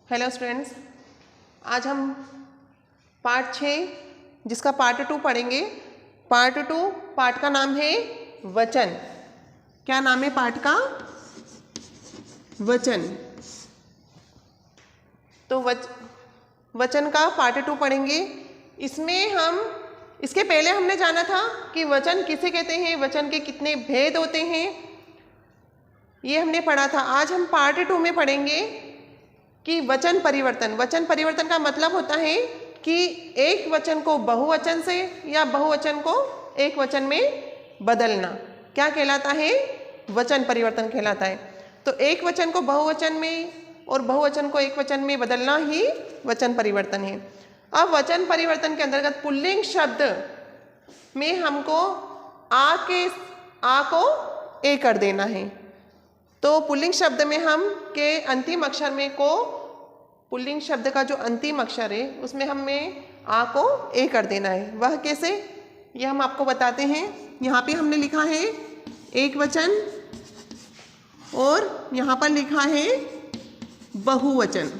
Hello students, आज हम part 6 जिसका पार्ट 2 पढ़ेंगे। पार्ट 2 पार्ट का नाम है वचन। क्या नाम है पार्ट का? वचन। तो वचन का पार्ट 2 पढ़ेंगे। इसमें हम इसके पहले हमने जाना था कि वचन किसे कहते हैं, वचन के कितने भेद होते हैं, ये हमने पढ़ा था। आज हम पार्ट 2 में पढ़ेंगे कि वचन परिवर्तन। वचन परिवर्तन का मतलब होता है कि एक वचन को बहुवचन से या बहुवचन को एक वचन में बदलना। क्या कहलाता है? वचन परिवर्तन कहलाता है। तो एक वचन को बहुवचन में और बहुवचन को एक वचन में बदलना ही वचन परिवर्तन है। अब वचन परिवर्तन के अंतर्गत पुल्लिंग शब्द में हमको आ को ए कर देना है। तो पुल्लिंग शब्द में हम के अंतिम अक्षर में को, पुल्लिंग शब्द का जो अंतिम अक्षर है उसमें हमें आ को ए कर देना है। वह कैसे, यह हम आपको बताते हैं। यहाँ पे हमने लिखा है एक वचन और यहाँ पर लिखा है बहुवचन।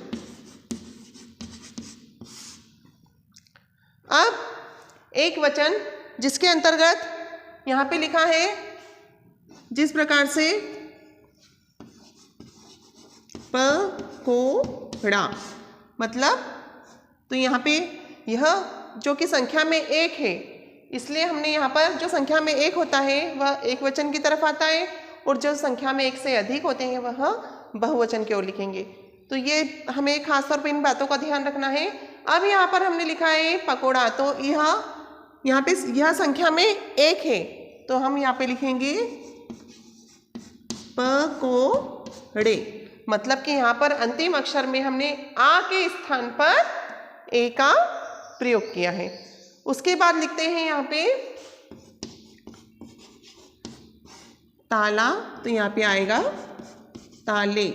अब एक वचन जिसके अंतर्गत यहाँ पे लिखा है जिस प्रकार से पकोड़ा, मतलब तो यहाँ पे यह जो कि संख्या में एक है, इसलिए हमने यहाँ पर जो संख्या में एक होता है वह एक वचन की तरफ आता है और जो संख्या में एक से अधिक होते हैं वह बहुवचन की ओर लिखेंगे। तो ये हमें खास तौर पर इन बातों का ध्यान रखना है। अब यहाँ पर हमने लिखा है पकोड़ा, तो यहाँ पे यह संख्या में एक है, तो हम यहाँ पे लिखेंगे पकोड़े। मतलब कि यहाँ पर अंतिम अक्षर में हमने आ के स्थान पर ए का प्रयोग किया है। उसके बाद लिखते हैं यहाँ पे ताला, तो यहाँ पे आएगा ताले।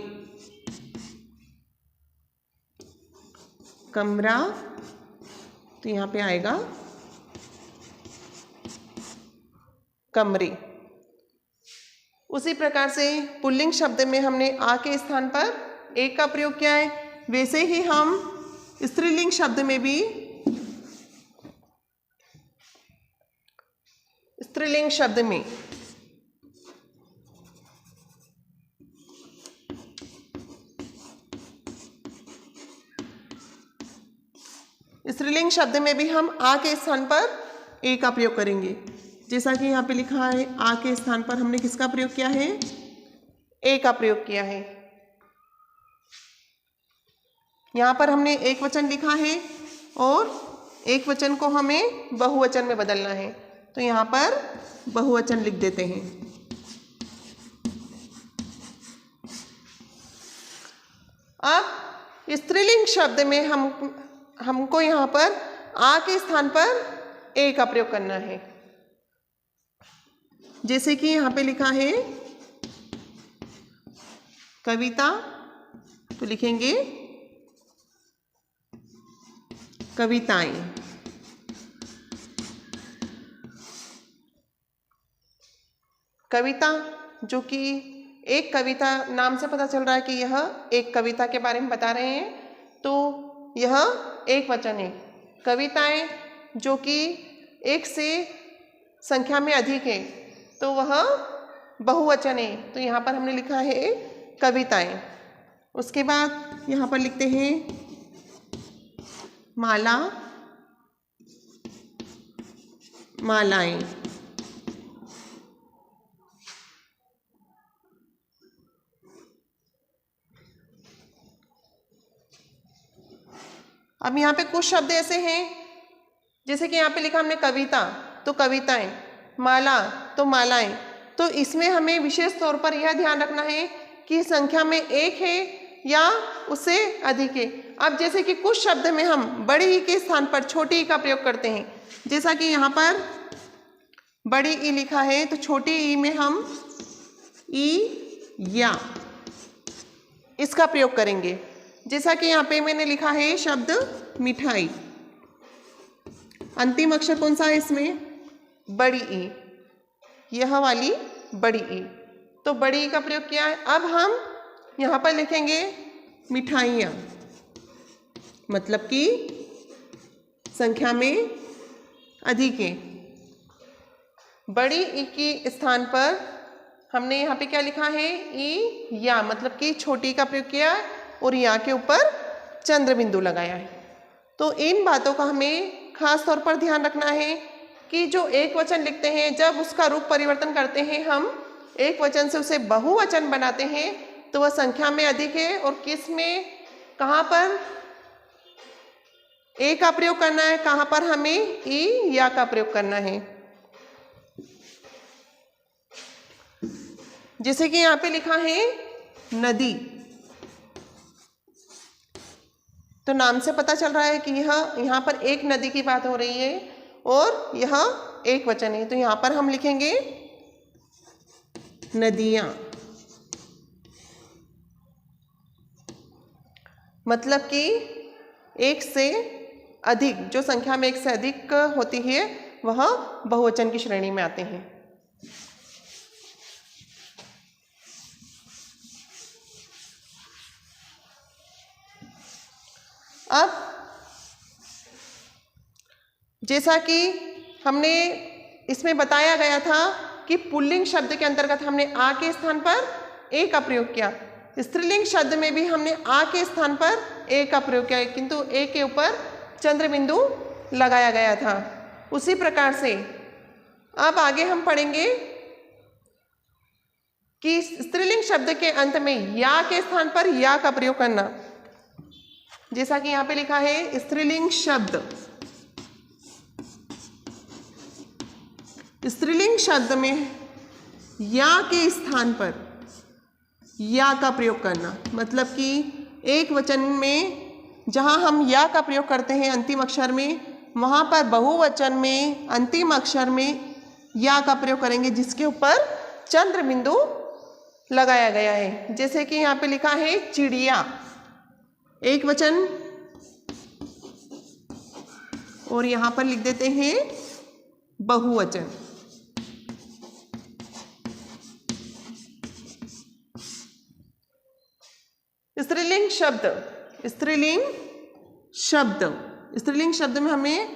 कमरा, तो यहाँ पे आएगा कमरे। उसी प्रकार से पुल्लिंग शब्द में हमने आ के स्थान पर एक का प्रयोग किया है, वैसे ही हम स्त्रीलिंग शब्द में भी स्त्रीलिंग शब्द में स्त्रीलिंग शब्द में भी हम आ के स्थान पर ए का प्रयोग करेंगे। जैसा कि यहाँ पे लिखा है आ के स्थान पर हमने किसका प्रयोग किया है? ए का प्रयोग किया है। यहाँ पर हमने एक वचन लिखा है और एक वचन को हमें बहुवचन में बदलना है, तो यहाँ पर बहुवचन लिख देते हैं। अब स्त्रीलिंग शब्द में हमको यहाँ पर आ के स्थान पर ए का प्रयोग करना है। जैसे कि यहाँ पे लिखा है कविता, तो लिखेंगे कविताएं। कविता जो कि एक कविता नाम से पता चल रहा है कि यह एक कविता के बारे में बता रहे हैं, तो यह एक वचन है। कविताएं जो कि एक से संख्या में अधिक है, तो वह बहुवचन है, तो यहाँ पर हमने लिखा है कविताएं। उसके बाद यहाँ पर लिखते हैं माला, मालाएं। अब यहाँ पे कुछ शब्द ऐसे हैं, जैसे कि यहाँ पे लिखा हमने कविता, तो कविताएं, माला तो मालाएं। तो इसमें हमें विशेष तौर पर यह ध्यान रखना है कि संख्या में एक है या उससे अधिक है। अब जैसे कि कुछ शब्द में हम बड़ी ई के स्थान पर छोटी ई का प्रयोग करते हैं, जैसा कि यहाँ पर बड़ी ई लिखा है, तो छोटी ई में हम ई या इसका प्रयोग करेंगे। जैसा कि यहाँ पे मैंने लिखा है शब्द मिठाई, अंतिम अक्षर कौन सा है इसमें? बड़ी ई, यह वाली बड़ी ई, तो बड़ी ई का प्रयोग किया है। अब हम यहाँ पर लिखेंगे मिठाइयाँ, मतलब कि संख्या में अधिक है। बड़ी ई के स्थान पर हमने यहाँ पे क्या लिखा है, ई या, मतलब कि छोटी का प्रयोग किया और या के ऊपर चंद्र बिंदु लगाया है। तो इन बातों का हमें खास तौर पर ध्यान रखना है कि जो एक वचन लिखते हैं, जब उसका रूप परिवर्तन करते हैं, हम एक वचन से उसे बहुवचन बनाते हैं, तो वह संख्या में अधिक है और किस में, कहाँ पर ए का प्रयोग करना है, कहाँ पर हमें ई या का प्रयोग करना है। जैसे कि यहाँ पे लिखा है नदी, तो नाम से पता चल रहा है कि यह यहाँ पर एक नदी की बात हो रही है और यह एक वचन है, तो यहाँ पर हम लिखेंगे नदियाँ। मतलब कि एक से अधिक, जो संख्या में एक से अधिक होती है वह बहुवचन की श्रेणी में आते हैं। अब जैसा कि हमने इसमें बताया गया था कि पुल्लिंग शब्द के अंतर्गत हमने आ के स्थान पर ए का प्रयोग किया, स्त्रीलिंग शब्द में भी हमने आ के स्थान पर ए का प्रयोग किया, किंतु ए के ऊपर चंद्र बिंदु लगाया गया था। उसी प्रकार से अब आगे हम पढ़ेंगे कि स्त्रीलिंग शब्द के अंत में या के स्थान पर या का प्रयोग करना। जैसा कि यहाँ पे लिखा है स्त्रीलिंग शब्द, स्त्रीलिंग शब्द में या के स्थान पर या का प्रयोग करना, मतलब कि एक वचन में जहाँ हम या का प्रयोग करते हैं अंतिम अक्षर में, वहाँ पर बहुवचन में अंतिम अक्षर में या का प्रयोग करेंगे जिसके ऊपर चंद्र बिंदु लगाया गया है। जैसे कि यहाँ पे लिखा है चिड़िया, एक वचन, और यहाँ पर लिख देते हैं बहुवचन। स्त्रीलिंग शब्द, स्त्रीलिंग शब्द, स्त्रीलिंग शब्द में हमें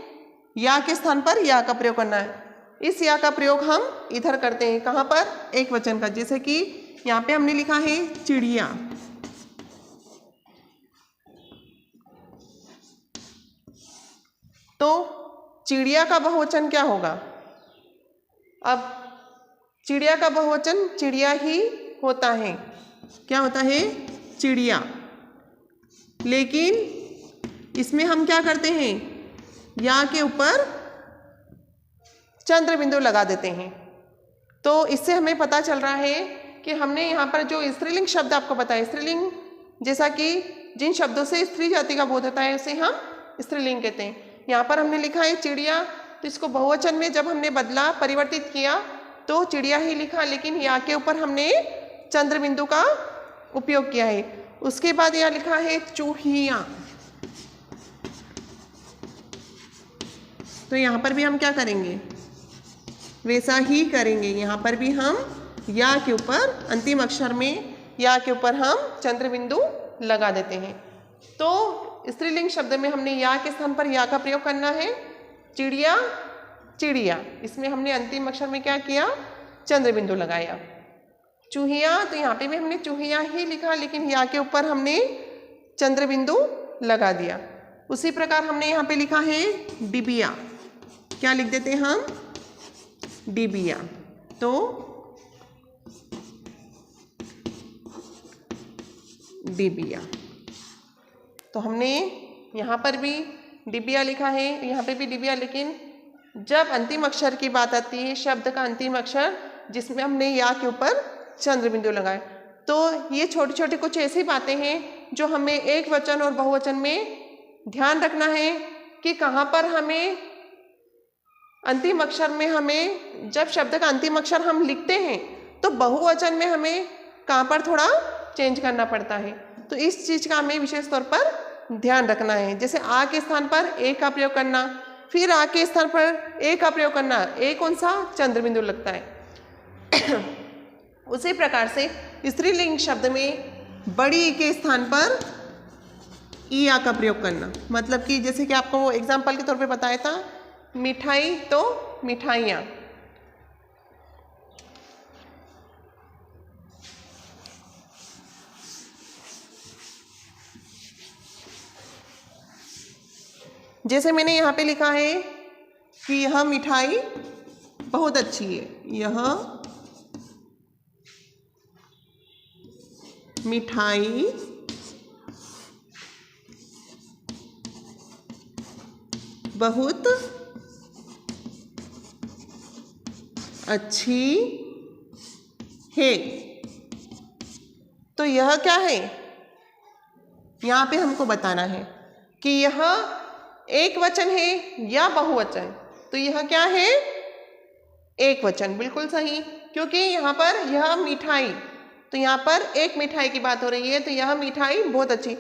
या के स्थान पर या का प्रयोग करना है। इस या का प्रयोग हम इधर करते हैं, कहाँ पर, एक वचन का। जैसे कि यहाँ पे हमने लिखा है चिड़िया, तो चिड़िया का बहुवचन क्या होगा। अब चिड़िया का बहुवचन चिड़िया ही होता है, क्या होता है, चिड़िया। लेकिन इसमें हम क्या करते हैं, या के ऊपर चंद्र बिंदु लगा देते हैं। तो इससे हमें पता चल रहा है कि हमने यहाँ पर जो स्त्रीलिंग शब्द आपको बताया, स्त्रीलिंग जैसा कि जिन शब्दों से स्त्री जाति का बोध होता है उसे हम स्त्रीलिंग कहते हैं। यहाँ पर हमने लिखा है चिड़िया, तो इसको बहुवचन में जब हमने बदला, परिवर्तित किया, तो चिड़िया ही लिखा, लेकिन या के ऊपर हमने चंद्र बिंदु का उपयोग किया है। उसके बाद यहाँ लिखा है चूहिया, तो यहाँ पर भी हम क्या करेंगे, वैसा ही करेंगे। यहाँ पर भी हम या के ऊपर अंतिम अक्षर में या के ऊपर हम चंद्र बिंदु लगा देते हैं। तो स्त्रीलिंग शब्द में हमने या के स्थान पर या का प्रयोग करना है। चिड़िया, चिड़िया, इसमें हमने अंतिम अक्षर में क्या किया, चंद्र बिंदु लगाया। चूहिया, तो यहाँ पे भी हमने चूहिया ही लिखा, लेकिन या के ऊपर हमने चंद्र बिंदु लगा दिया। उसी प्रकार हमने यहाँ पे लिखा है डिबिया, क्या लिख देते हैं हम, डिबिया। तो डिबिया, तो हमने यहाँ पर भी डिबिया लिखा है, यहाँ पे भी डिबिया, लेकिन जब अंतिम अक्षर की बात आती है, शब्द का अंतिम अक्षर जिसमें हमने या के ऊपर चंद्र बिंदु लगाए, तो ये छोटी छोटी कुछ ऐसी बातें हैं जो हमें एक वचन और बहुवचन में ध्यान रखना है कि कहाँ पर हमें अंतिम अक्षर में, हमें जब शब्द का अंतिम अक्षर हम लिखते हैं तो बहुवचन में हमें कहाँ पर थोड़ा चेंज करना पड़ता है। तो इस चीज़ का हमें विशेष तौर पर ध्यान रखना है। जैसे आ के स्थान पर ए का प्रयोग करना, फिर आ के स्थान पर ए का प्रयोग करना, ए कौन सा, चंद्र बिंदु लगता है। उसी प्रकार से स्त्रीलिंग शब्द में बड़ी ई के स्थान पर ई या का प्रयोग करना, मतलब कि जैसे कि आपको एग्जाम्पल के तौर पे बताया था, मिठाई तो मिठाइयाँ। जैसे मैंने यहाँ पे लिखा है कि यह मिठाई बहुत अच्छी है, यह मिठाई बहुत अच्छी है। तो यह क्या है, यहाँ पे हमको बताना है कि यह एक वचन है या बहुवचन। तो यह क्या है, एक वचन, बिल्कुल सही, क्योंकि यहाँ पर यह मिठाई, तो यहाँ पर एक मिठाई की बात हो रही है, तो यह मिठाई बहुत अच्छी।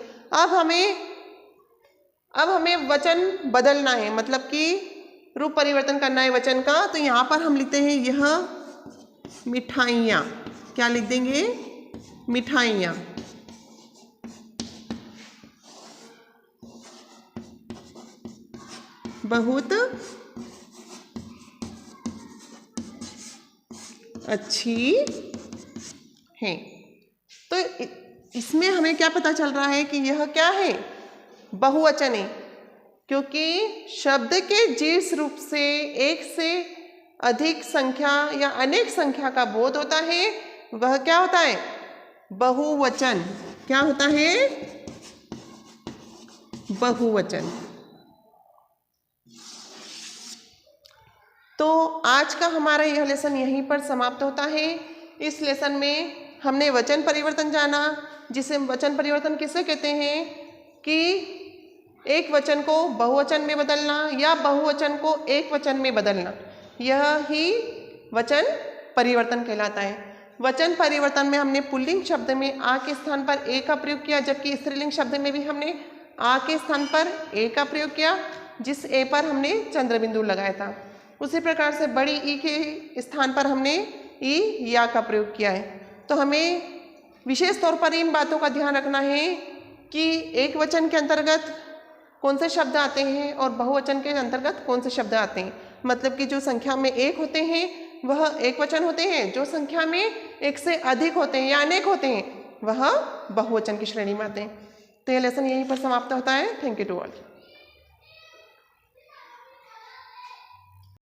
अब हमें वचन बदलना है, मतलब कि रूप परिवर्तन करना है वचन का। तो यहाँ पर हम लिखते हैं यह मिठाइयाँ, क्या लिख देंगे, मिठाइयाँ। बहुत अच्छी है। तो इसमें हमें क्या पता चल रहा है कि यह क्या है, बहुवचन है, क्योंकि शब्द के जिस रूप से एक से अधिक संख्या या अनेक संख्या का बोध होता है वह क्या होता है, बहुवचन। क्या होता है, बहुवचन। तो आज का हमारा यह लेसन यहीं पर समाप्त होता है। इस लेसन में हमने वचन परिवर्तन जाना, जिसे वचन परिवर्तन किसे कहते हैं कि एक वचन को बहुवचन में बदलना या बहुवचन को एक वचन में बदलना, यह ही वचन परिवर्तन कहलाता है। वचन परिवर्तन में हमने पुल्लिंग शब्द में आ के स्थान पर ए का प्रयोग किया, जबकि स्त्रीलिंग शब्द में भी हमने आ के स्थान पर ए का प्रयोग किया, जिस ए पर हमने चंद्र बिंदु लगाया था। उसी प्रकार से बड़ी ई के स्थान पर हमने ई या का प्रयोग किया है। तो हमें विशेष तौर पर इन बातों का ध्यान रखना है कि एक वचन के अंतर्गत कौन से शब्द आते हैं और बहुवचन के अंतर्गत कौन से शब्द आते हैं। मतलब कि जो संख्या में एक होते हैं वह एक वचन होते हैं, जो संख्या में एक से अधिक होते हैं या अनेक होते हैं वह बहुवचन की श्रेणी में आते हैं। तो यह लेसन यहीं पर समाप्त होता है। Thank you to all.